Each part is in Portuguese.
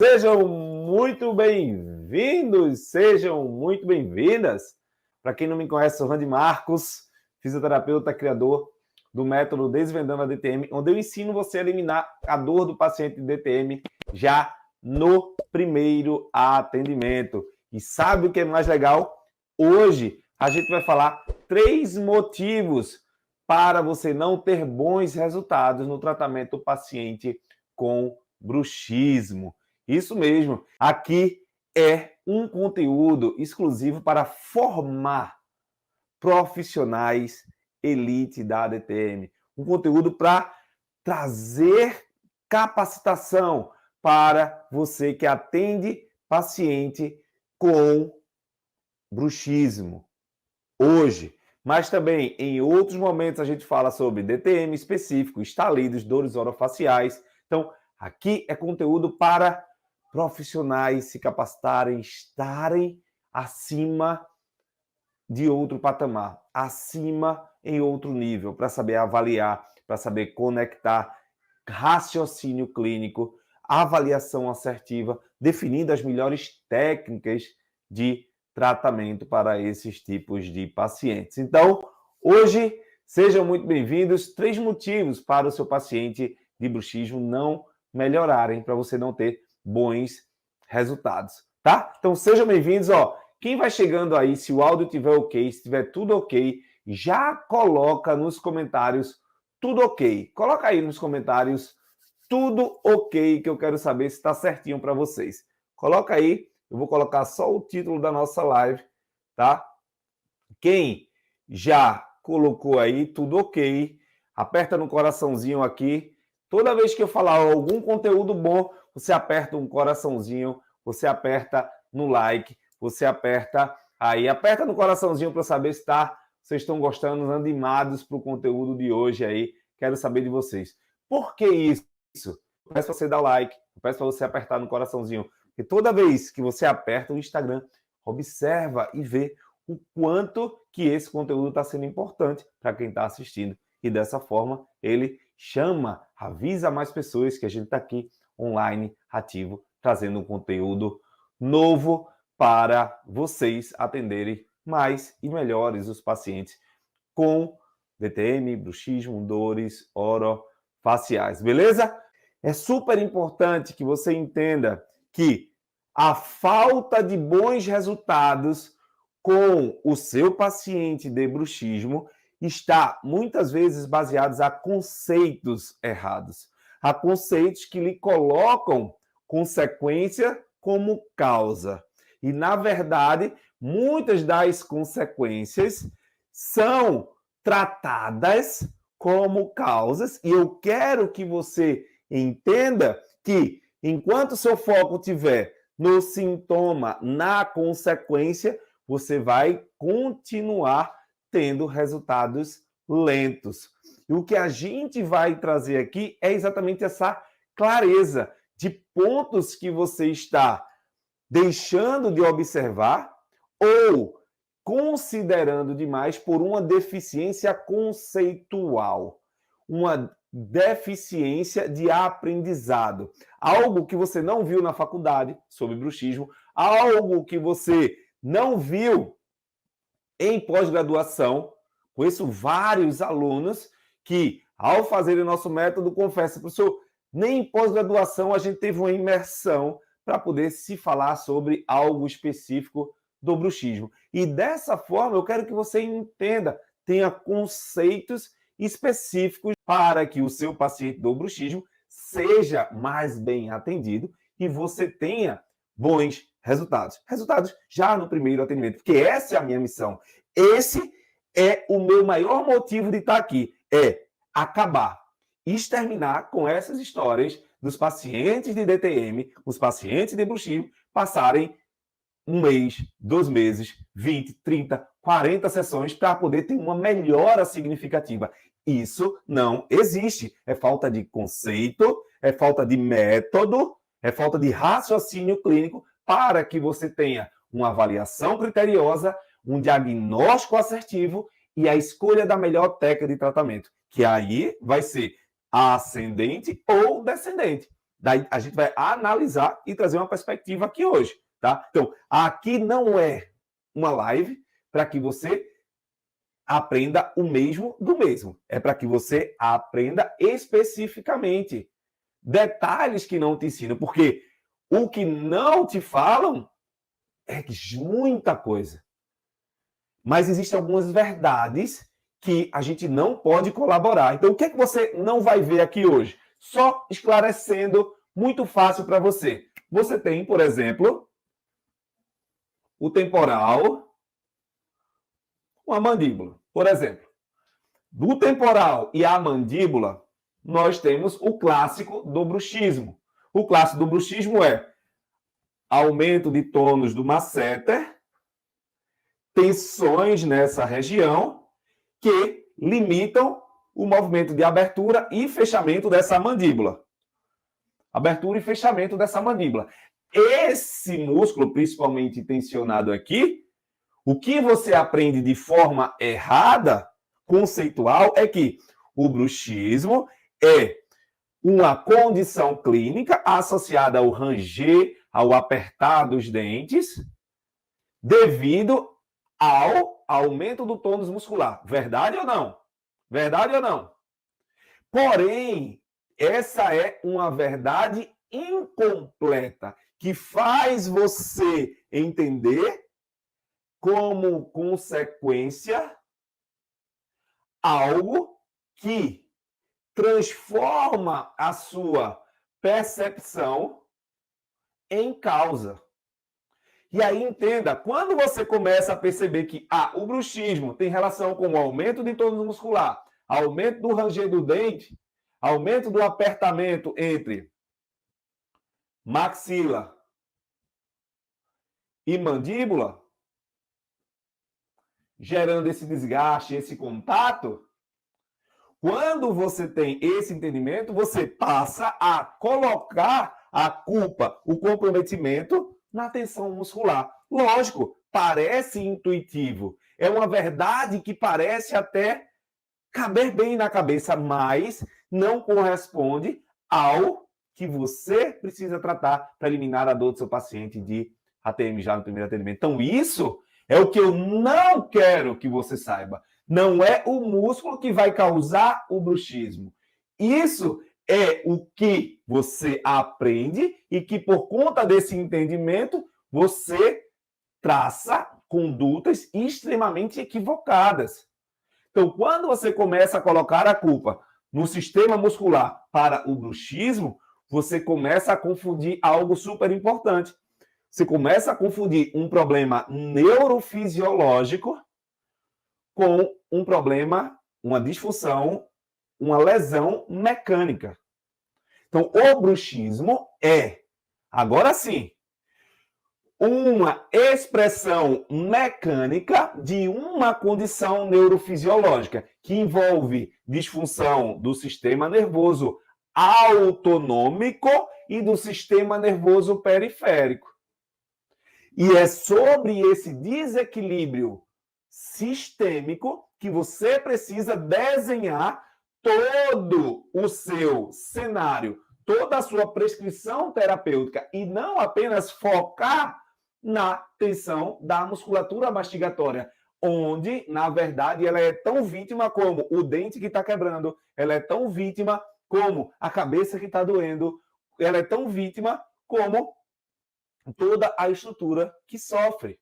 Sejam muito bem-vindos, sejam muito bem-vindas. Para quem não me conhece, sou Randy Marcos, fisioterapeuta, criador do método Desvendando a DTM, onde eu ensino você a eliminar a dor do paciente de DTM já no primeiro atendimento. E sabe o que é mais legal? Hoje a gente vai falar 3 motivos para você não ter bons resultados no tratamento do paciente com bruxismo. Isso mesmo, aqui é um conteúdo exclusivo para formar profissionais elite da DTM. Um conteúdo para trazer capacitação para você que atende paciente com bruxismo. Hoje, mas também em outros momentos a gente fala sobre DTM específico, estalidos, dores orofaciais. Então, aqui é conteúdo para profissionais se capacitarem, estarem acima de outro patamar, acima em outro nível, para saber avaliar, para saber conectar raciocínio clínico, avaliação assertiva, definindo as melhores técnicas de tratamento para esses tipos de pacientes. Então, hoje, sejam muito bem-vindos. 3 motivos para o seu paciente de bruxismo não melhorarem, para você não ter bons resultados, tá? Então, sejam bem-vindos, ó. Quem vai chegando aí, se o áudio estiver ok, se estiver tudo ok, já coloca nos comentários tudo ok. Coloca aí nos comentários tudo ok, que eu quero saber se está certinho para vocês. Coloca aí, eu vou colocar só o título da nossa live, tá? Quem já colocou aí tudo ok, aperta no coraçãozinho aqui. Toda vez que eu falar algum conteúdo bom, você aperta um coraçãozinho, você aperta no like, você aperta aí, aperta no coraçãozinho para saber se vocês estão gostando, animados para o conteúdo de hoje aí. Quero saber de vocês. Por que isso? Eu peço para você dar o like, eu peço para você apertar no coraçãozinho, porque toda vez que você aperta o Instagram, observa e vê o quanto que esse conteúdo está sendo importante para quem está assistindo. E dessa forma, ele chama, avisa mais pessoas que a gente está aqui online, ativo, trazendo um conteúdo novo para vocês atenderem mais e melhores os pacientes com DTM, bruxismo, dores orofaciais. Beleza? É super importante que você entenda que a falta de bons resultados com o seu paciente de bruxismo está muitas vezes baseados a conceitos errados, a conceitos que lhe colocam consequência como causa. E, na verdade, muitas das consequências são tratadas como causas, e eu quero que você entenda que, enquanto seu foco estiver no sintoma, na consequência, você vai continuar tendo resultados lentos. E o que a gente vai trazer aqui é exatamente essa clareza de pontos que você está deixando de observar ou considerando demais por uma deficiência conceitual, uma deficiência de aprendizado, algo que você não viu na faculdade sobre bruxismo, algo que você não viu em pós-graduação. Conheço vários alunos que, ao fazerem o nosso método, confessam, professor, nem em pós-graduação a gente teve uma imersão para poder se falar sobre algo específico do bruxismo. E dessa forma, eu quero que você entenda, tenha conceitos específicos para que o seu paciente do bruxismo seja mais bem atendido e você tenha bons resultados. Resultados já no primeiro atendimento, porque essa é a minha missão. Esse é o meu maior motivo de estar aqui, é acabar, exterminar com essas histórias dos pacientes de DTM, os pacientes de bruxismo, passarem 1 mês, 2 meses, 20, 30, 40 sessões para poder ter uma melhora significativa. Isso não existe. É falta de conceito, é falta de método, é falta de raciocínio clínico para que você tenha uma avaliação criteriosa, um diagnóstico assertivo e a escolha da melhor técnica de tratamento, que aí vai ser ascendente ou descendente. Daí a gente vai analisar e trazer uma perspectiva aqui hoje, tá? Então, aqui não é uma live para que você aprenda o mesmo do mesmo. É para que você aprenda especificamente detalhes que não te ensinam, porque o que não te falam é muita coisa. Mas existem algumas verdades que a gente não pode colaborar. Então, o que é que você não vai ver aqui hoje? Só esclarecendo, muito fácil para você. Você tem, por exemplo, o temporal, uma mandíbula. Por exemplo, do temporal e a mandíbula, nós temos o clássico do bruxismo. O clássico do bruxismo é aumento de tônus do masseter, tensões nessa região que limitam o movimento de abertura e fechamento dessa mandíbula. Abertura e fechamento dessa mandíbula. Esse músculo, principalmente tensionado aqui, o que você aprende de forma errada, conceitual, é que o bruxismo é uma condição clínica associada ao ranger, ao apertar dos dentes, devido ao aumento do tônus muscular. Verdade ou não? Verdade ou não? Porém, essa é uma verdade incompleta que faz você entender como consequência algo que transforma a sua percepção em causa. E aí, entenda, quando você começa a perceber que o bruxismo tem relação com o aumento de tônus muscular, aumento do ranger do dente, aumento do apertamento entre maxila e mandíbula, gerando esse desgaste, esse contato, quando você tem esse entendimento, você passa a colocar a culpa, o comprometimento na tensão muscular. Lógico, parece intuitivo. É uma verdade que parece até caber bem na cabeça, mas não corresponde ao que você precisa tratar para eliminar a dor do seu paciente de ATM já no primeiro atendimento. Então, isso é o que eu não quero que você saiba. Não é o músculo que vai causar o bruxismo. Isso é o que você aprende e que, por conta desse entendimento, você traça condutas extremamente equivocadas. Então, quando você começa a colocar a culpa no sistema muscular para o bruxismo, você começa a confundir algo super importante. Você começa a confundir um problema neurofisiológico com um problema, uma disfunção, uma lesão mecânica. Então, o bruxismo é, agora sim, uma expressão mecânica de uma condição neurofisiológica que envolve disfunção do sistema nervoso autonômico e do sistema nervoso periférico. E é sobre esse desequilíbrio sistêmico que você precisa desenhar todo o seu cenário, toda a sua prescrição terapêutica e não apenas focar na tensão da musculatura mastigatória, onde, na verdade, ela é tão vítima como o dente que está quebrando, ela é tão vítima como a cabeça que está doendo, ela é tão vítima como toda a estrutura que sofre.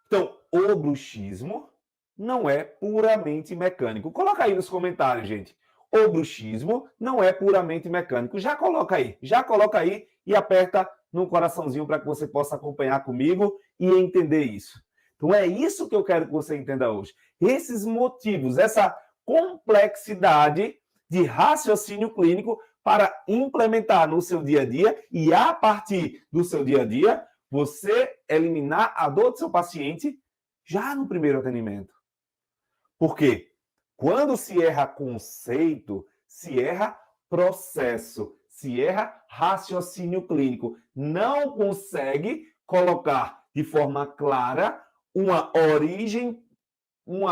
Então, o bruxismo não é puramente mecânico. Coloca aí nos comentários, gente. O bruxismo não é puramente mecânico. Já coloca aí e aperta no coraçãozinho para que você possa acompanhar comigo e entender isso. Então, é isso que eu quero que você entenda hoje. Esses motivos, essa complexidade de raciocínio clínico para implementar no seu dia a dia e, a partir do seu dia a dia, você eliminar a dor do seu paciente já no primeiro atendimento. Por quê? Quando se erra conceito, se erra processo, se erra raciocínio clínico. Não consegue colocar de forma clara uma origem, um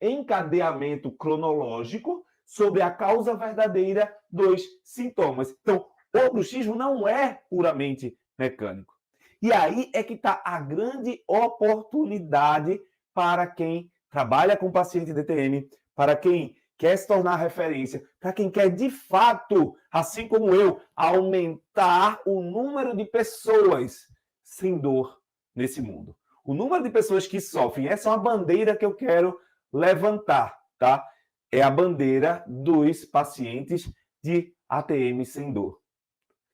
encadeamento cronológico sobre a causa verdadeira dos sintomas. Então, o bruxismo não é puramente mecânico. E aí é que está a grande oportunidade para quem trabalha com paciente DTM, para quem quer se tornar referência, para quem quer de fato, assim como eu, aumentar o número de pessoas sem dor nesse mundo. O número de pessoas que sofrem, essa é uma bandeira que eu quero levantar, tá? É a bandeira dos pacientes de ATM sem dor.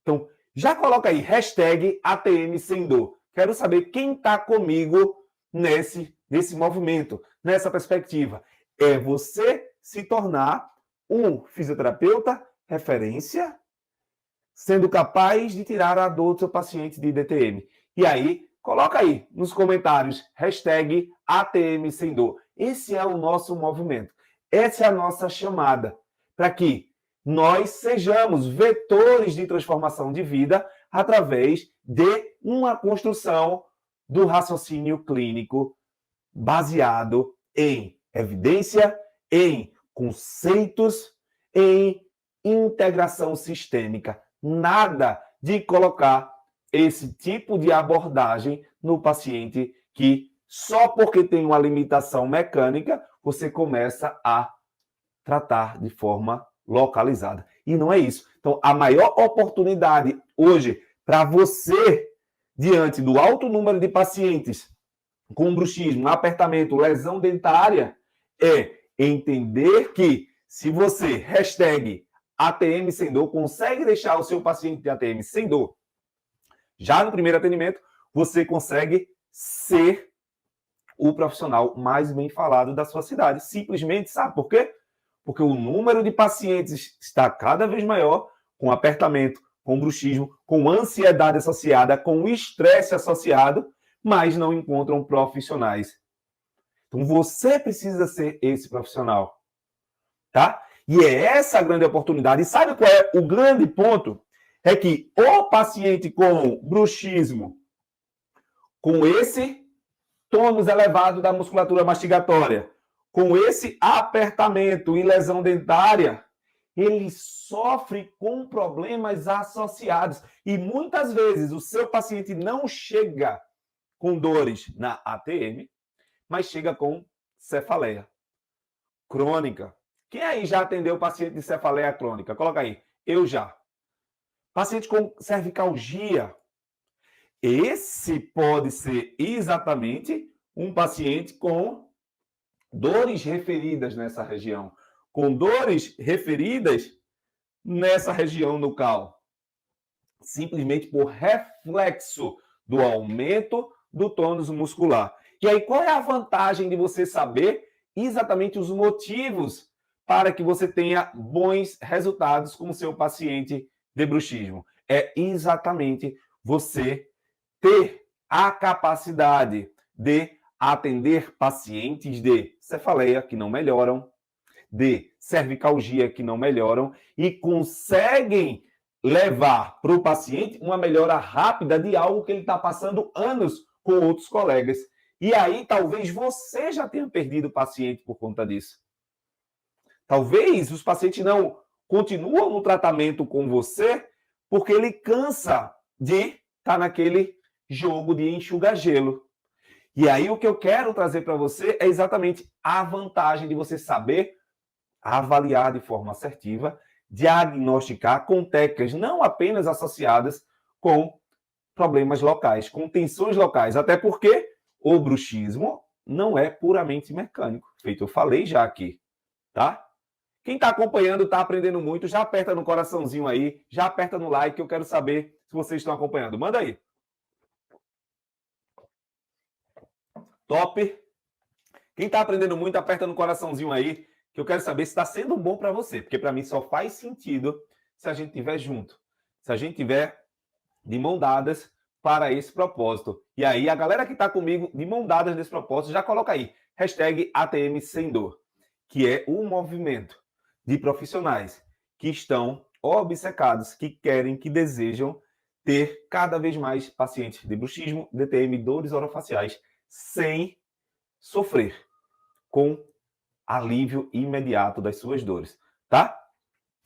Então, já coloca aí, hashtag ATM sem dor. Quero saber quem está comigo nesse movimento, nessa perspectiva. É você se tornar um fisioterapeuta referência, sendo capaz de tirar a dor do seu paciente de DTM. E aí, coloca aí nos comentários, hashtag ATM sem dor. Esse é o nosso movimento. Essa é a nossa chamada para que nós sejamos vetores de transformação de vida através de uma construção do raciocínio clínico baseado em evidência, em conceitos, em integração sistêmica. Nada de colocar esse tipo de abordagem no paciente que só porque tem uma limitação mecânica, você começa a tratar de forma localizada. E não é isso. Então, a maior oportunidade hoje para você, diante do alto número de pacientes com bruxismo, apertamento, lesão dentária, é entender que se você, hashtag ATM sem dor, consegue deixar o seu paciente de ATM sem dor, já no primeiro atendimento, você consegue ser o profissional mais bem falado da sua cidade. Simplesmente, sabe por quê? Porque o número de pacientes está cada vez maior com apertamento, com bruxismo, com ansiedade associada, com estresse associado, mas não encontram profissionais. Então, você precisa ser esse profissional, tá? E é essa a grande oportunidade. E sabe qual é o grande ponto? É que o paciente com bruxismo, com esse tônus elevado da musculatura mastigatória, com esse apertamento e lesão dentária, ele sofre com problemas associados. E muitas vezes o seu paciente não chega com dores na ATM, mas chega com cefaleia crônica. Quem aí já atendeu paciente de cefaleia crônica? Coloca aí. Eu já. Paciente com cervicalgia. Esse pode ser exatamente um paciente com dores referidas nessa região. Com dores referidas nessa região nucal. Simplesmente por reflexo do aumento do tônus muscular. E aí, qual é a vantagem de você saber exatamente os motivos para que você tenha bons resultados com o seu paciente de bruxismo? É exatamente você ter a capacidade de atender pacientes de cefaleia que não melhoram, de cervicalgia que não melhoram e conseguem levar para o paciente uma melhora rápida de algo que ele está passando anos com outros colegas. E aí, talvez você já tenha perdido o paciente por conta disso. Talvez os pacientes não continuam no tratamento com você porque ele cansa de estar naquele jogo de enxugar gelo. E aí, o que eu quero trazer para você é exatamente a vantagem de você saber avaliar de forma assertiva, diagnosticar com técnicas não apenas associadas com problemas locais, com tensões locais, até porque o bruxismo não é puramente mecânico, feito eu falei já aqui, tá? Quem está acompanhando, está aprendendo muito, já aperta no coraçãozinho aí, já aperta no like, que eu quero saber se vocês estão acompanhando. Manda aí. Top. Quem está aprendendo muito, aperta no coraçãozinho aí, que eu quero saber se está sendo bom para você, porque para mim só faz sentido se a gente estiver junto, se a gente estiver de mão dadas para esse propósito. E aí, a galera que está comigo de mão dadas nesse propósito, já coloca aí, hashtag ATM Sem Dor, que é um movimento de profissionais que estão obcecados, que querem, que desejam ter cada vez mais pacientes de bruxismo, DTM, dores orofaciais, sem sofrer, com alívio imediato das suas dores, tá?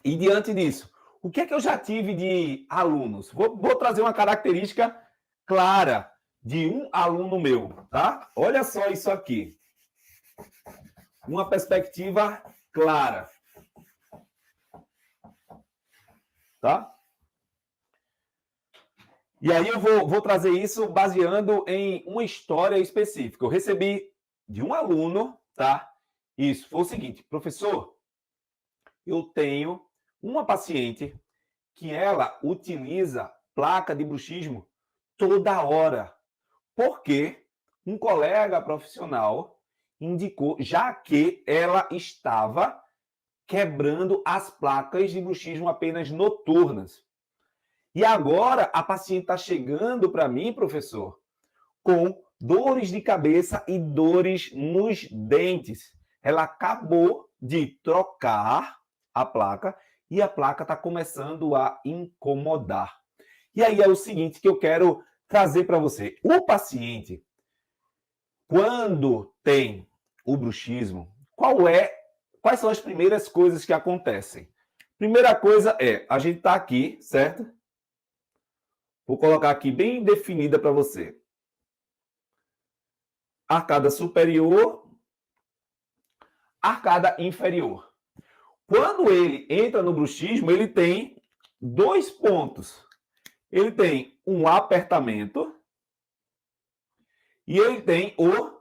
E diante disso, o que é que eu já tive de alunos? Vou trazer uma característica clara de um aluno meu, tá? Olha só isso aqui. Uma perspectiva clara. Tá? E aí eu vou trazer isso baseando em uma história específica. Eu recebi de um aluno, tá? Isso, foi o seguinte, professor, eu tenho uma paciente que ela utiliza placa de bruxismo toda hora, porque um colega profissional indicou, já que ela estava quebrando as placas de bruxismo apenas noturnas. E agora a paciente está chegando para mim, professor, com dores de cabeça e dores nos dentes. Ela acabou de trocar a placa e a placa está começando a incomodar. E aí é o seguinte que eu quero trazer para você. O paciente, quando tem o bruxismo, quais são as primeiras coisas que acontecem? Primeira coisa é, a gente está aqui, certo? Vou colocar aqui bem definida para você. Arcada superior, arcada inferior. Quando ele entra no bruxismo, ele tem 2 pontos. Ele tem um apertamento e ele tem o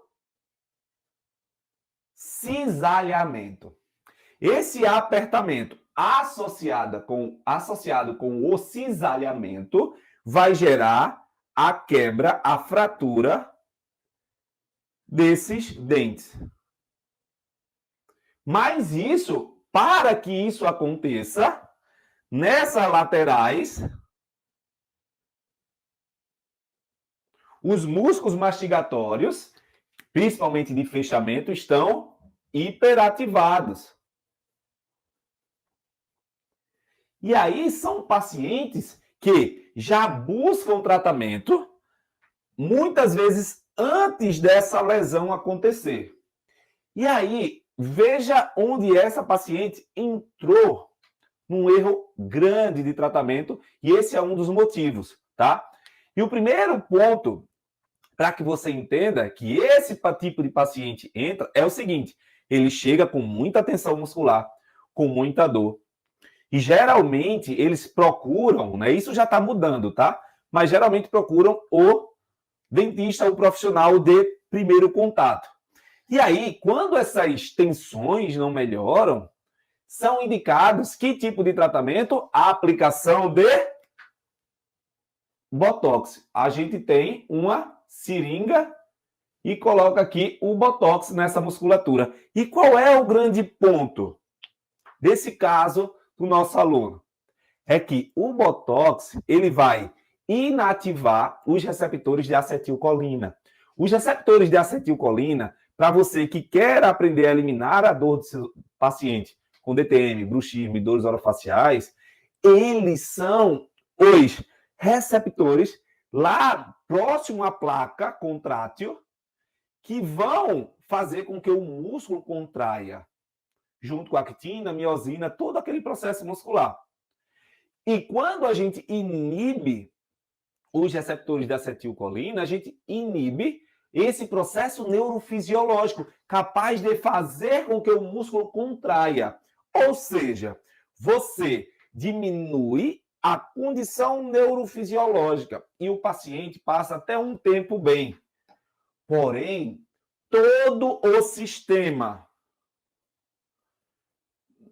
cisalhamento. Esse apertamento associado com o cisalhamento vai gerar a quebra, a fratura desses dentes. Mas isso, para que isso aconteça, nessas laterais, os músculos mastigatórios, principalmente de fechamento, estão hiperativados. E aí são pacientes que já buscam tratamento, muitas vezes antes dessa lesão acontecer. E aí, veja onde essa paciente entrou num erro grande de tratamento, e esse é um dos motivos, tá? E o primeiro ponto, para que você entenda que esse tipo de paciente entra, é o seguinte: ele chega com muita tensão muscular, com muita dor. E geralmente eles procuram, né? Isso já está mudando, tá? Mas geralmente procuram o dentista, o profissional de primeiro contato. E aí, quando essas tensões não melhoram, são indicados que tipo de tratamento? A aplicação de Botox. A gente tem uma seringa e coloca aqui o Botox nessa musculatura. E qual é o grande ponto desse caso do nosso aluno? É que o Botox, ele vai inativar os receptores de acetilcolina. Os receptores de acetilcolina, para você que quer aprender a eliminar a dor do seu paciente com DTM, bruxismo e dores orofaciais, eles são os receptores lá próximo à placa contrátil que vão fazer com que o músculo contraia, junto com a actina, miosina, todo aquele processo muscular. E quando a gente inibe os receptores da acetilcolina, a gente inibe esse processo neurofisiológico capaz de fazer com que o músculo contraia. Ou seja, você diminui a condição neurofisiológica e o paciente passa até um tempo bem. Porém, todo o sistema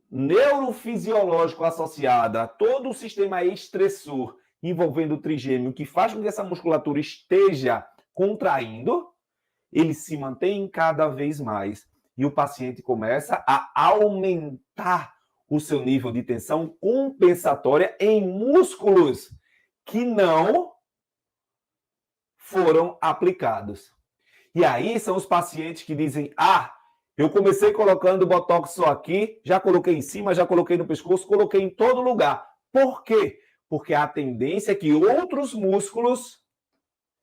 neurofisiológico associado a todo o sistema estressor envolvendo o trigêmeo, que faz com que essa musculatura esteja contraindo, ele se mantém cada vez mais. E o paciente começa a aumentar o seu nível de tensão compensatória em músculos que não foram aplicados. E aí são os pacientes que dizem: eu comecei colocando Botox só aqui, já coloquei em cima, já coloquei no pescoço, coloquei em todo lugar. Por quê? Porque a tendência é que outros músculos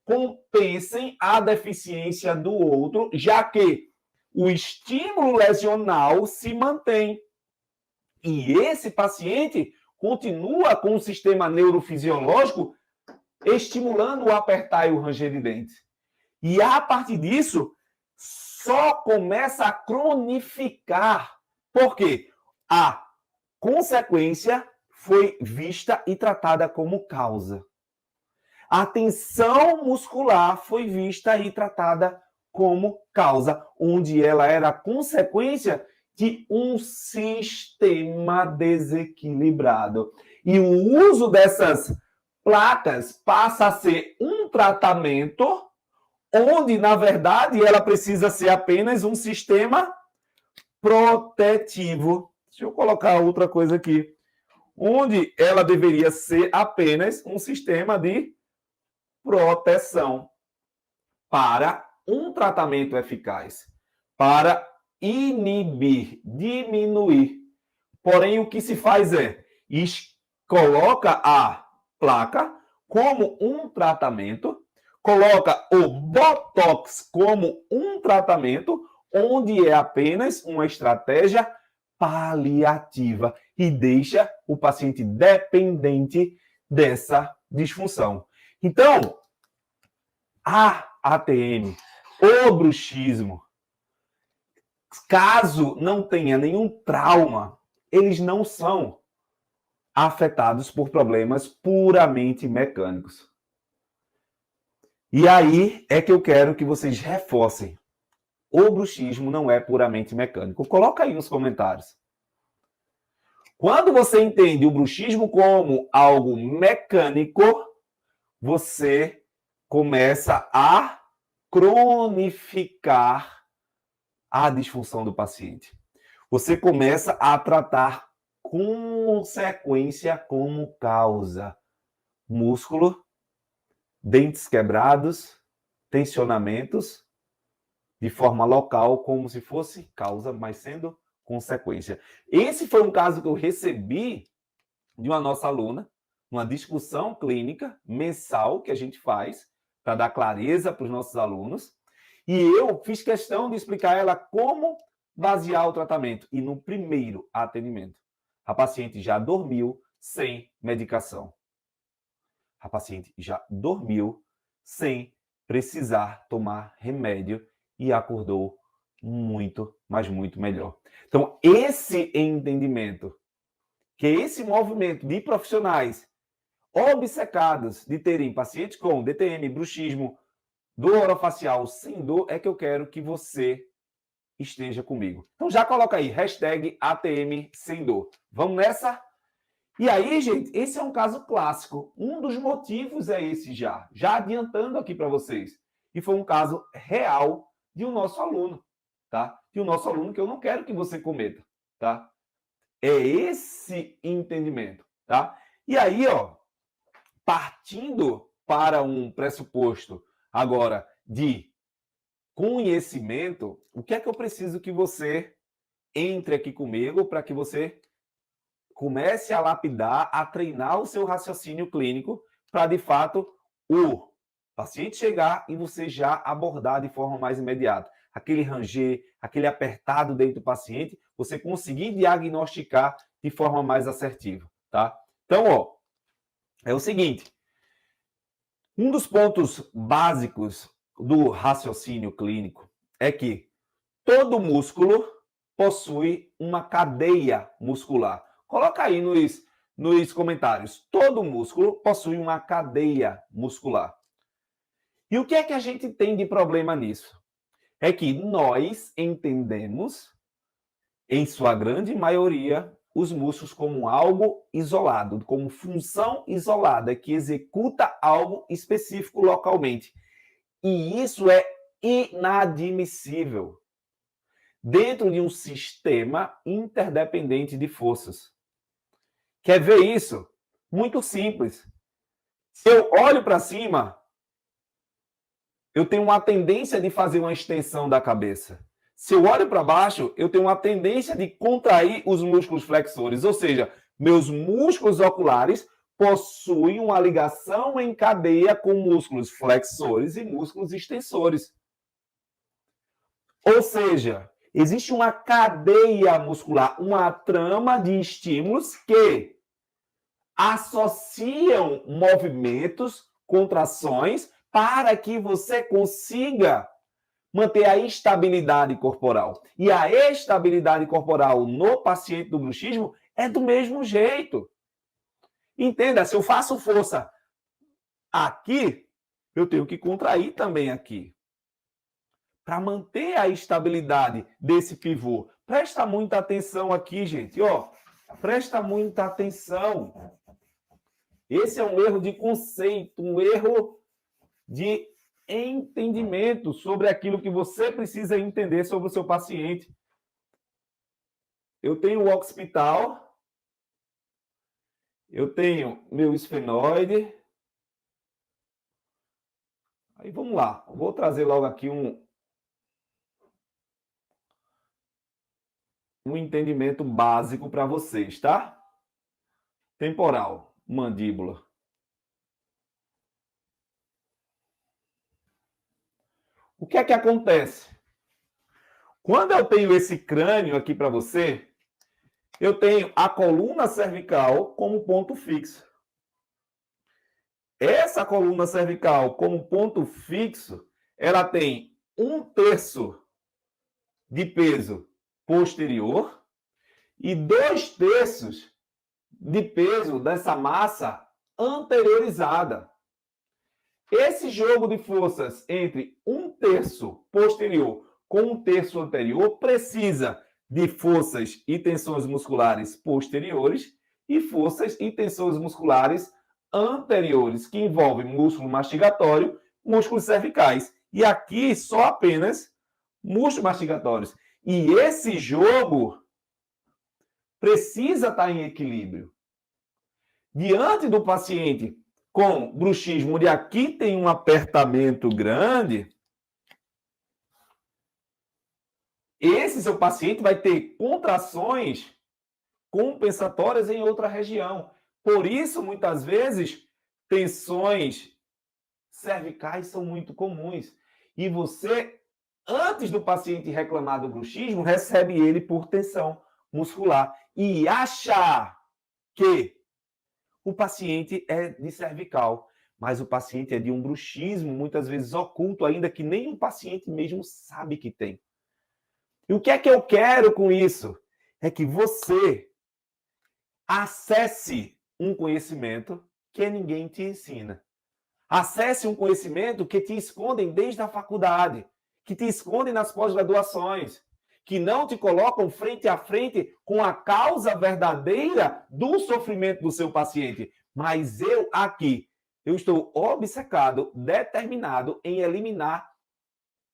compensem a deficiência do outro, já que o estímulo lesional se mantém. E esse paciente continua com o sistema neurofisiológico estimulando o apertar e o ranger de dentes. E a partir disso, só começa a cronificar. Por quê? A consequência foi vista e tratada como causa. A tensão muscular foi vista e tratada como causa, onde ela era consequência de um sistema desequilibrado. E o uso dessas placas passa a ser um tratamento onde, na verdade, ela precisa ser apenas um sistema protetivo. Deixa eu colocar outra coisa aqui. Onde ela deveria ser apenas um sistema de proteção para um tratamento eficaz, para inibir, diminuir. Porém, o que se faz é coloca a placa como um tratamento, coloca o Botox como um tratamento, onde é apenas uma estratégia paliativa e deixa o paciente dependente dessa disfunção. Então, a ATM, o bruxismo, caso não tenha nenhum trauma, eles não são afetados por problemas puramente mecânicos. E aí é que eu quero que vocês reforcem. O bruxismo não é puramente mecânico. Coloca aí nos comentários. Quando você entende o bruxismo como algo mecânico, você começa a cronificar a disfunção do paciente. Você começa a tratar consequência como causa. Músculo, dentes quebrados, tensionamentos, de forma local, como se fosse causa, mas sendo consequência. Esse foi um caso que eu recebi de uma nossa aluna, uma discussão clínica mensal que a gente faz para dar clareza para os nossos alunos. E eu fiz questão de explicar a ela como basear o tratamento. E no primeiro atendimento, a paciente já dormiu sem medicação. A paciente já dormiu sem precisar tomar remédio e acordou muito, mas muito melhor. Então, esse entendimento, que esse movimento de profissionais obcecados de terem pacientes com DTM, bruxismo, dor orofacial sem dor, é que eu quero que você esteja comigo. Então já coloca aí, hashtag ATM sem dor. Vamos nessa? E aí, gente, esse é um caso clássico. Um dos motivos é esse já adiantando aqui para vocês. E foi um caso real de um nosso aluno, tá? De um nosso aluno que eu não quero que você cometa, tá? É esse entendimento, tá? E aí, ó, partindo para um pressuposto agora de conhecimento, o que é que eu preciso que você entre aqui comigo para que você comece a lapidar, a treinar o seu raciocínio clínico para, de fato, o paciente chegar e você já abordar de forma mais imediata. Aquele ranger, aquele apertado dentro do paciente, você conseguir diagnosticar de forma mais assertiva, tá? Então, ó, é o seguinte, um dos pontos básicos do raciocínio clínico é que todo músculo possui uma cadeia muscular. Coloca aí nos comentários. Todo músculo possui uma cadeia muscular. E o que é que a gente tem de problema nisso? É que nós entendemos, em sua grande maioria, os músculos como algo isolado, como função isolada, que executa algo específico localmente. E isso é inadmissível dentro de um sistema interdependente de forças. Quer ver isso? Muito simples. Se eu olho para cima, eu tenho uma tendência de fazer uma extensão da cabeça. Se eu olho para baixo, eu tenho uma tendência de contrair os músculos flexores, ou seja, meus músculos oculares possuem uma ligação em cadeia com músculos flexores e músculos extensores. Ou seja, Existe uma cadeia muscular, uma trama de estímulos que associam movimentos, contrações, para que você consiga manter a estabilidade corporal. E a estabilidade corporal no paciente do bruxismo é do mesmo jeito. Entenda, se eu faço força aqui, eu tenho que contrair também aqui. Para manter a estabilidade desse pivô. Presta muita atenção aqui, gente. Ó, presta muita atenção. Esse é um erro de conceito, um erro de entendimento sobre aquilo que você precisa entender sobre o seu paciente. Eu tenho o occipital, eu tenho meu esfenoide. Aí vamos lá, vou trazer logo aqui um entendimento básico para vocês, tá? Temporal, mandíbula. O que é que acontece? Quando eu tenho esse crânio aqui para você, eu tenho a coluna cervical como ponto fixo. Essa coluna cervical como ponto fixo, ela tem 1/3 de peso posterior e 2/3 de peso dessa massa anteriorizada. Esse jogo de forças entre 1/3 posterior com 1/3 anterior precisa de forças e tensões musculares posteriores e forças e tensões musculares anteriores, que envolvem músculo mastigatório, músculos cervicais. E aqui só apenas músculos mastigatórios. E esse jogo precisa estar em equilíbrio. Diante do paciente com bruxismo, onde aqui tem um apertamento grande, esse seu paciente vai ter contrações compensatórias em outra região. Por isso, muitas vezes, tensões cervicais são muito comuns. E você, antes do paciente reclamar do bruxismo, recebe ele por tensão muscular. E achar que o paciente é de cervical, mas o paciente é de um bruxismo, muitas vezes oculto, ainda que nem o paciente mesmo sabe que tem. E o que é que eu quero com isso? É que você acesse um conhecimento que ninguém te ensina. Acesse um conhecimento que te escondem desde a faculdade, que te escondem nas pós-graduações, que não te colocam frente a frente com a causa verdadeira do sofrimento do seu paciente. Mas eu aqui, eu estou obcecado, determinado em eliminar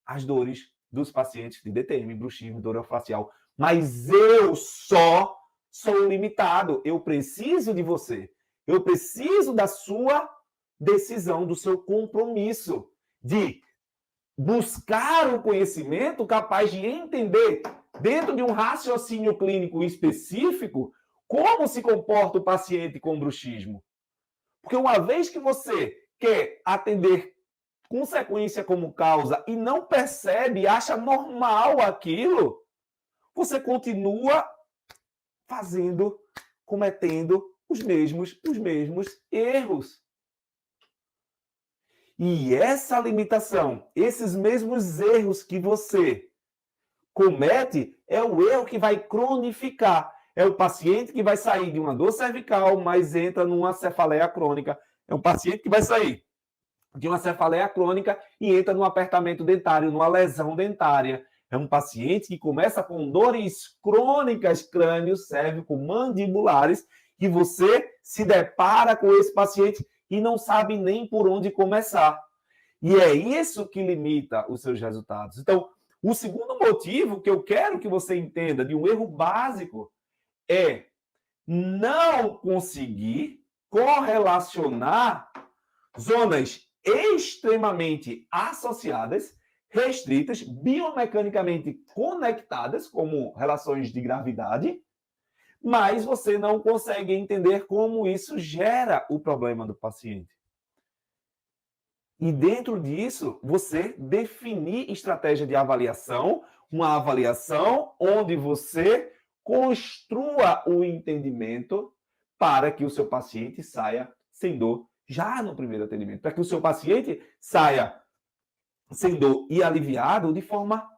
as dores dos pacientes de DTM, bruxismo, dor orofacial. Mas eu só sou limitado. Eu preciso de você. Eu preciso da sua decisão, do seu compromisso de buscar o conhecimento capaz de entender, dentro de um raciocínio clínico específico, como se comporta o paciente com bruxismo. Porque uma vez que você quer atender consequência como causa e não percebe, acha normal aquilo, você continua cometendo os mesmos erros. E essa limitação, esses mesmos erros que você comete, é o erro que vai cronificar. É o paciente que vai sair de uma dor cervical, mas entra numa cefaleia crônica. É um paciente que vai sair de uma cefaleia crônica e entra num apertamento dentário, numa lesão dentária. É um paciente que começa com dores crônicas crânio-cérvico-mandibulares e você se depara com esse paciente e não sabe nem por onde começar. E é isso que limita os seus resultados. Então, o segundo motivo que eu quero que você entenda de um erro básico é não conseguir correlacionar zonas extremamente associadas, restritas, biomecanicamente conectadas, como relações de gravidade, mas você não consegue entender como isso gera o problema do paciente. E dentro disso, você definir estratégia de avaliação, uma avaliação onde você construa o entendimento para que o seu paciente saia sem dor já no primeiro atendimento, para que o seu paciente saia sem dor e aliviado de forma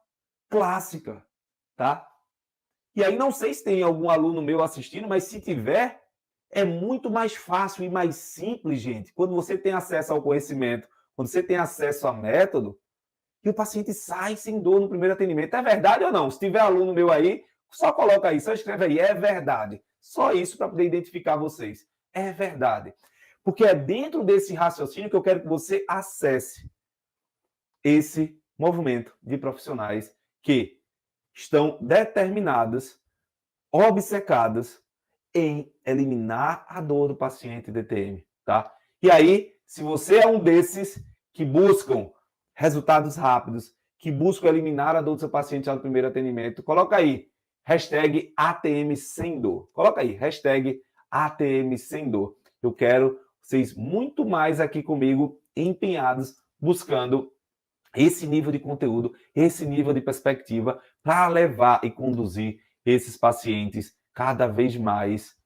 clássica, tá? E aí não sei se tem algum aluno meu assistindo, mas se tiver, é muito mais fácil e mais simples, gente, quando você tem acesso ao conhecimento, quando você tem acesso a método, e o paciente sai sem dor no primeiro atendimento. É verdade ou não? Se tiver aluno meu aí, só coloca aí, só escreve aí, é verdade. Só isso para poder identificar vocês. É verdade. Porque é dentro desse raciocínio que eu quero que você acesse esse movimento de profissionais que estão determinadas, obcecadas em eliminar a dor do paciente DTM, tá? E aí, se você é um desses que buscam resultados rápidos, que buscam eliminar a dor do seu paciente já no primeiro atendimento, coloca aí, hashtag ATM sem dor. Coloca aí, hashtag ATM sem dor. Eu quero vocês muito mais aqui comigo, empenhados, buscando esse nível de conteúdo, esse nível de perspectiva para levar e conduzir esses pacientes cada vez mais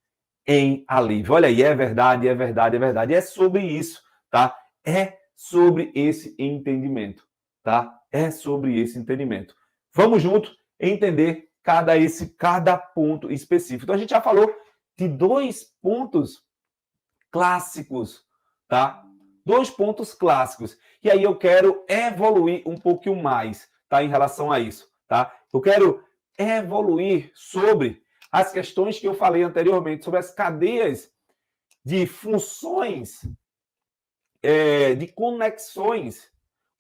em alívio. Olha aí, é verdade, é verdade, é verdade. É sobre isso, tá? É sobre esse entendimento, tá? É sobre esse entendimento. Vamos junto entender cada ponto específico. Então a gente já falou de 2 pontos clássicos, tá? 2 pontos clássicos. E aí eu quero evoluir um pouquinho mais, tá? Em relação a isso, tá? Eu quero evoluir sobre as questões que eu falei anteriormente, sobre as cadeias de funções, de conexões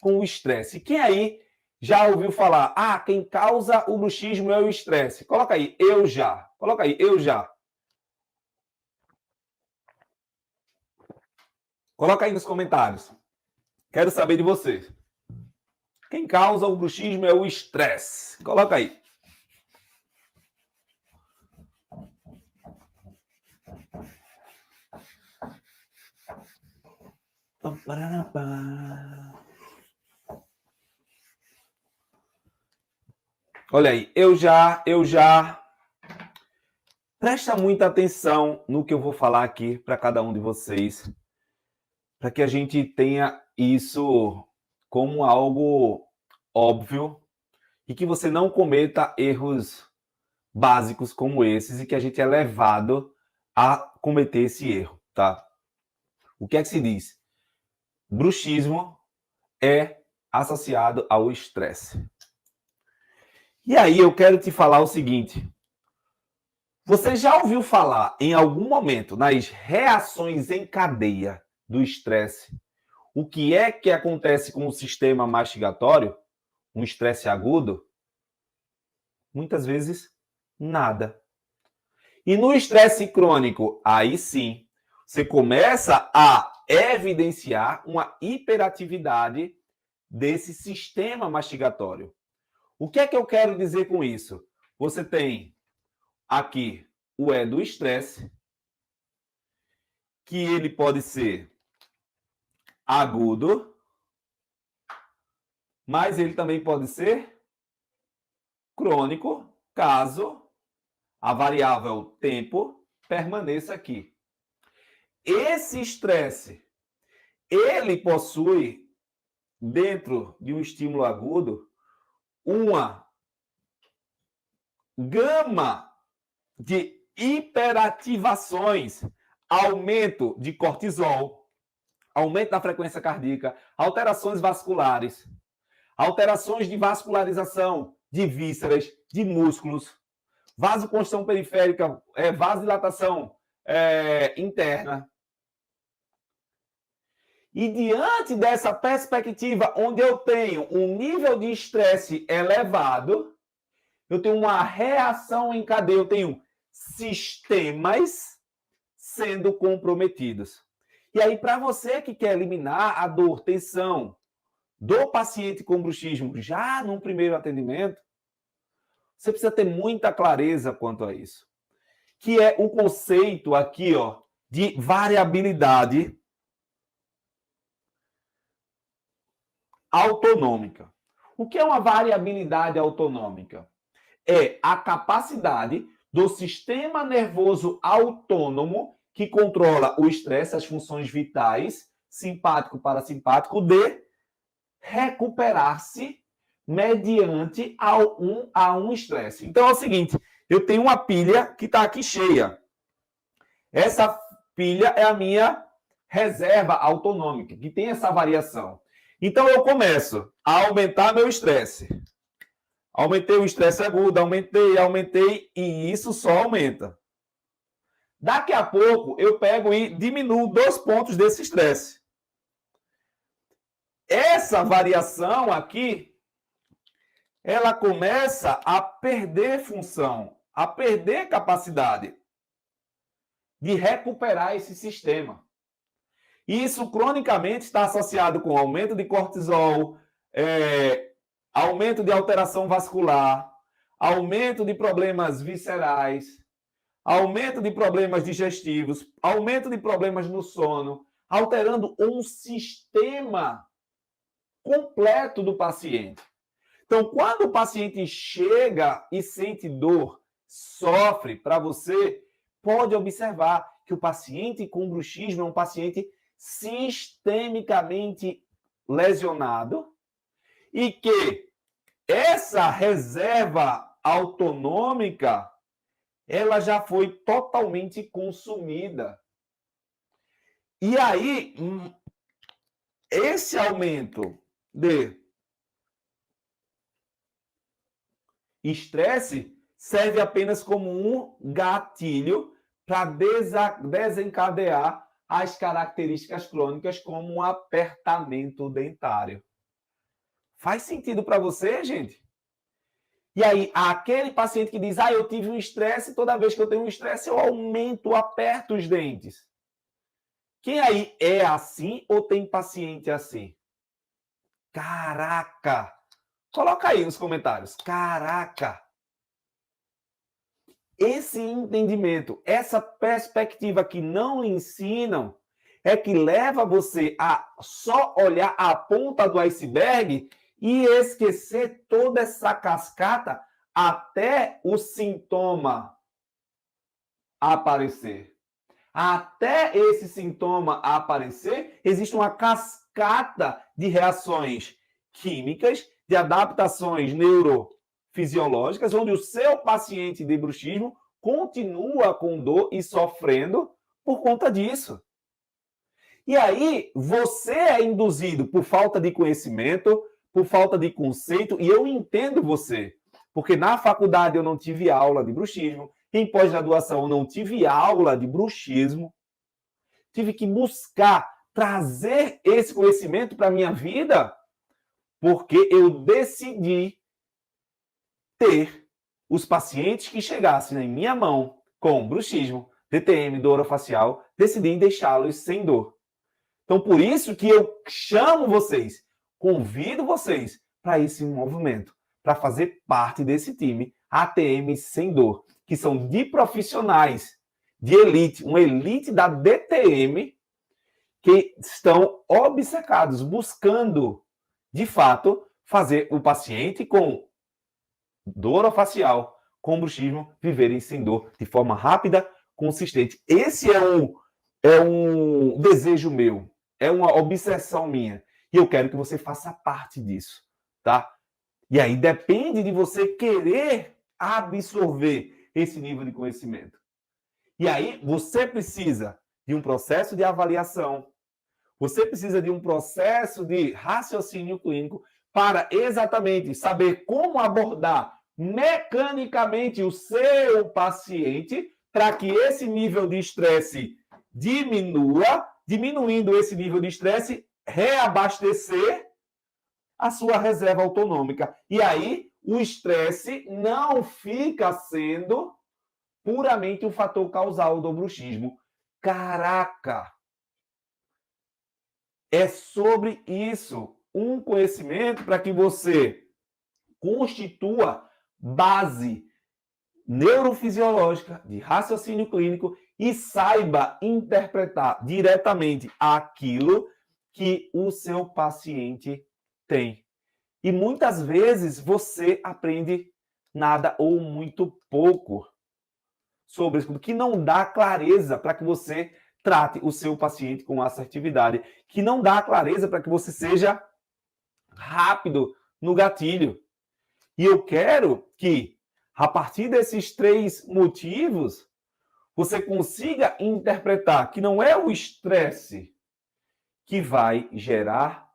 com o estresse. Quem aí já ouviu falar, quem causa o bruxismo é o estresse? Coloca aí, eu já. Coloca aí, eu já. Coloca aí nos comentários. Quero saber de vocês. Quem causa o bruxismo é o estresse. Coloca aí. Olha aí, eu já. Presta muita atenção no que eu vou falar aqui para cada um de vocês, para que a gente tenha isso como algo óbvio e que você não cometa erros básicos como esses e que a gente é levado a cometer esse erro, tá? O que é que se diz? Bruxismo é associado ao estresse. E aí eu quero te falar o seguinte: você já ouviu falar em algum momento nas reações em cadeia do estresse? O que é que acontece com o sistema mastigatório? Um estresse agudo? Muitas vezes, nada. E no estresse crônico, aí sim, você começa a evidenciar uma hiperatividade desse sistema mastigatório. O que é que eu quero dizer com isso? Você tem aqui o E do estresse, que ele pode ser agudo, mas ele também pode ser crônico, caso a variável tempo permaneça aqui. Esse estresse, ele possui, dentro de um estímulo agudo, uma gama de hiperativações, aumento de cortisol, aumento da frequência cardíaca, alterações vasculares, alterações de vascularização de vísceras, de músculos, vasoconstrição periférica, vasodilatação interna. E diante dessa perspectiva, onde eu tenho um nível de estresse elevado, eu tenho uma reação em cadeia, eu tenho sistemas sendo comprometidos. E aí, para você que quer eliminar a dor, tensão do paciente com bruxismo já no primeiro atendimento, você precisa ter muita clareza quanto a isso. Que é o conceito aqui, de variabilidade autonômica. O que é uma variabilidade autonômica? É a capacidade do sistema nervoso autônomo que controla o estresse, as funções vitais, simpático, parasimpático, de recuperar-se mediante a um estresse. Então é o seguinte, eu tenho uma pilha que está aqui cheia. Essa pilha é a minha reserva autonômica, que tem essa variação. Então eu começo a aumentar meu estresse. Aumentei o estresse agudo, aumentei, e isso só aumenta. Daqui a pouco, eu pego e diminuo 2 pontos desse estresse. Essa variação aqui, ela começa a perder função, a perder capacidade de recuperar esse sistema. Isso, cronicamente, está associado com aumento de cortisol, aumento de alteração vascular, aumento de problemas viscerais, aumento de problemas digestivos, aumento de problemas no sono, alterando um sistema completo do paciente. Então, quando o paciente chega e sente dor, sofre, para você, pode observar que o paciente com bruxismo é um paciente sistemicamente lesionado e que essa reserva autonômica ela já foi totalmente consumida. E aí, esse aumento de estresse serve apenas como um gatilho para desencadear as características crônicas como um apertamento dentário. Faz sentido para você, gente? E aí, aquele paciente que diz, eu tive um estresse, toda vez que eu tenho um estresse, eu aumento, aperto os dentes. Quem aí é assim ou tem paciente assim? Caraca! Coloca aí nos comentários. Caraca! Esse entendimento, essa perspectiva que não ensinam, é que leva você a só olhar a ponta do iceberg e esquecer toda essa cascata até o sintoma aparecer. Até esse sintoma aparecer, existe uma cascata de reações químicas, de adaptações neurofisiológicas, onde o seu paciente de bruxismo continua com dor e sofrendo por conta disso. E aí, você é induzido por falta de conhecimento, por falta de conceito, e eu entendo você, porque na faculdade eu não tive aula de bruxismo, em pós-graduação eu não tive aula de bruxismo, tive que buscar trazer esse conhecimento para a minha vida, porque eu decidi ter os pacientes que chegassem em minha mão com bruxismo, DTM, dor orofacial, decidi deixá-los sem dor. Então, por isso que eu chamo vocês, convido vocês para esse movimento, para fazer parte desse time ATM Sem Dor, que são de profissionais de elite, uma elite da DTM, que estão obcecados, buscando, de fato, fazer o paciente com dor orofacial, com bruxismo, viverem sem dor de forma rápida, consistente. Esse é um desejo meu, é uma obsessão minha. E eu quero que você faça parte disso, tá? E aí depende de você querer absorver esse nível de conhecimento. E aí você precisa de um processo de avaliação, você precisa de um processo de raciocínio clínico para exatamente saber como abordar mecanicamente o seu paciente para que esse nível de estresse diminua, diminuindo esse nível de estresse, reabastecer a sua reserva autonômica. E aí, o estresse não fica sendo puramente um fator causal do bruxismo. Caraca! É sobre isso. Um conhecimento para que você constitua base neurofisiológica, de raciocínio clínico e saiba interpretar diretamente aquilo que o seu paciente Tem. E muitas vezes você aprende nada ou muito pouco sobre isso, que não dá clareza para que você trate o seu paciente com assertividade, que não dá clareza para que você seja rápido no gatilho. E eu quero que, a partir desses 3 motivos, você consiga interpretar que não é o estresse que vai gerar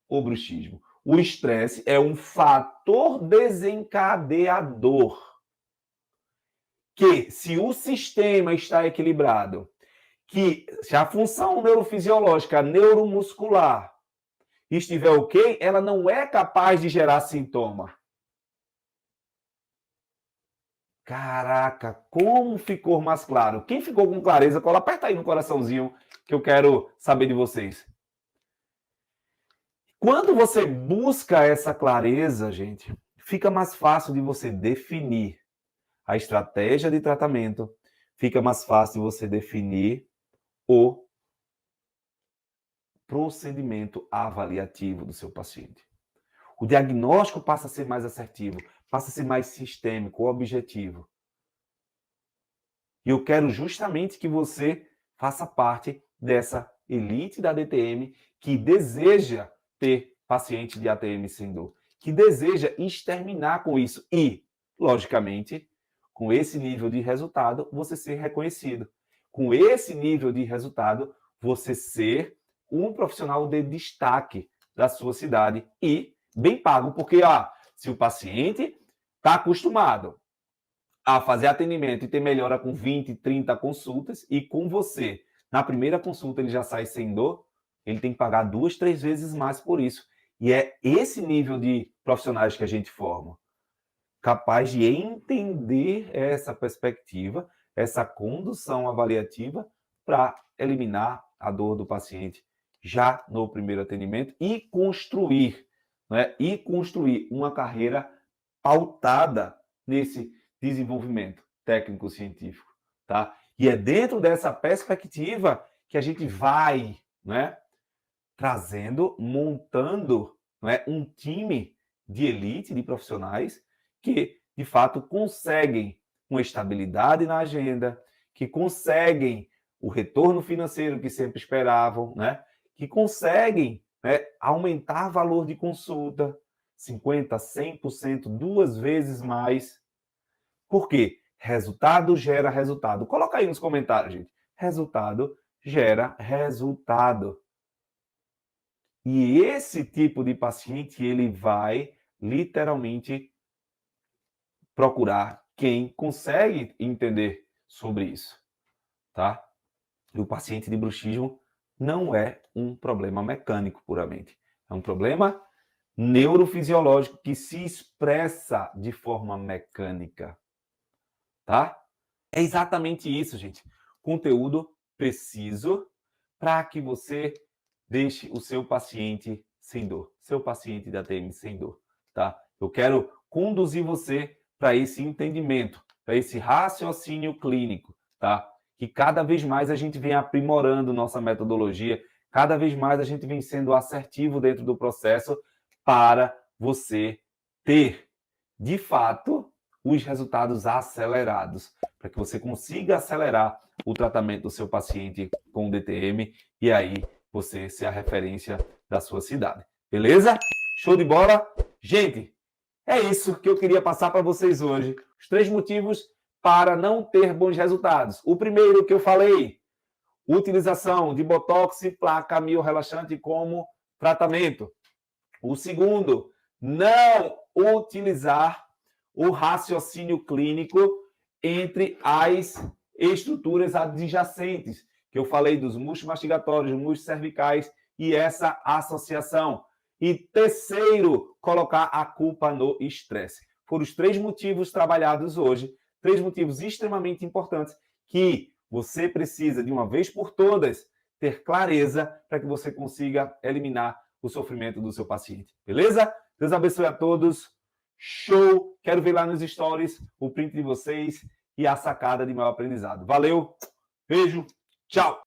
o bruxismo. O estresse é um fator desencadeador que, se o sistema está equilibrado, que se a função neurofisiológica, neuromuscular estiver ok, ela não é capaz de gerar sintoma. Caraca, como ficou mais claro? Quem ficou com clareza, cola, aperta aí no coraçãozinho que eu quero saber de vocês. Quando você busca essa clareza, gente, fica mais fácil de você definir a estratégia de tratamento, fica mais fácil de você definir o procedimento avaliativo do seu paciente. O diagnóstico passa a ser mais assertivo, passa a ser mais sistêmico, objetivo. E eu quero justamente que você faça parte dessa elite da DTM que deseja ter paciente de ATM sem dor, que deseja exterminar com isso e, logicamente, com esse nível de resultado, você ser reconhecido. Com esse nível de resultado, você ser um profissional de destaque da sua cidade e bem pago, porque se o paciente está acostumado a fazer atendimento e ter melhora com 20, 30 consultas, e com você, na primeira consulta ele já sai sem dor, ele tem que pagar 2, 3 vezes mais por isso. E é esse nível de profissionais que a gente forma, capaz de entender essa perspectiva, essa condução avaliativa para eliminar a dor do paciente já no primeiro atendimento e construir, né? E construir uma carreira pautada nesse desenvolvimento técnico-científico, tá? E é dentro dessa perspectiva que a gente vai, né, trazendo, montando, né, um time de elite, de profissionais que, de fato, conseguem uma estabilidade na agenda, que conseguem o retorno financeiro que sempre esperavam, né? Que conseguem, né, aumentar o valor de consulta 50%, 100%, 2 vezes mais. Por quê? Resultado gera resultado. Coloca aí nos comentários, gente. Resultado gera resultado. E esse tipo de paciente, ele vai literalmente procurar quem consegue entender sobre isso, tá? E o paciente de bruxismo não é um problema mecânico puramente. É um problema neurofisiológico que se expressa de forma mecânica, tá? É exatamente isso, gente. Conteúdo preciso para que você deixe o seu paciente sem dor, seu paciente da ATM sem dor, tá? Eu quero conduzir você para esse entendimento, para esse raciocínio clínico, tá? Que cada vez mais a gente vem aprimorando nossa metodologia, cada vez mais a gente vem sendo assertivo dentro do processo para você ter, de fato, os resultados acelerados, para que você consiga acelerar o tratamento do seu paciente com DTM e aí você ser a referência da sua cidade. Beleza? Show de bola? Gente, é isso que eu queria passar para vocês hoje. Os 3 motivos para não ter bons resultados. O primeiro que eu falei, utilização de botox e placa miorrelaxante como tratamento. O segundo, não utilizar o raciocínio clínico entre as estruturas adjacentes, que eu falei dos músculos mastigatórios, músculos cervicais e essa associação. E terceiro, colocar a culpa no estresse. Foram os 3 motivos trabalhados hoje, 3 motivos extremamente importantes que você precisa, de uma vez por todas, ter clareza para que você consiga eliminar o sofrimento do seu paciente. Beleza? Deus abençoe a todos. Show! Quero ver lá nos stories o print de vocês e a sacada de maior aprendizado. Valeu, beijo, tchau!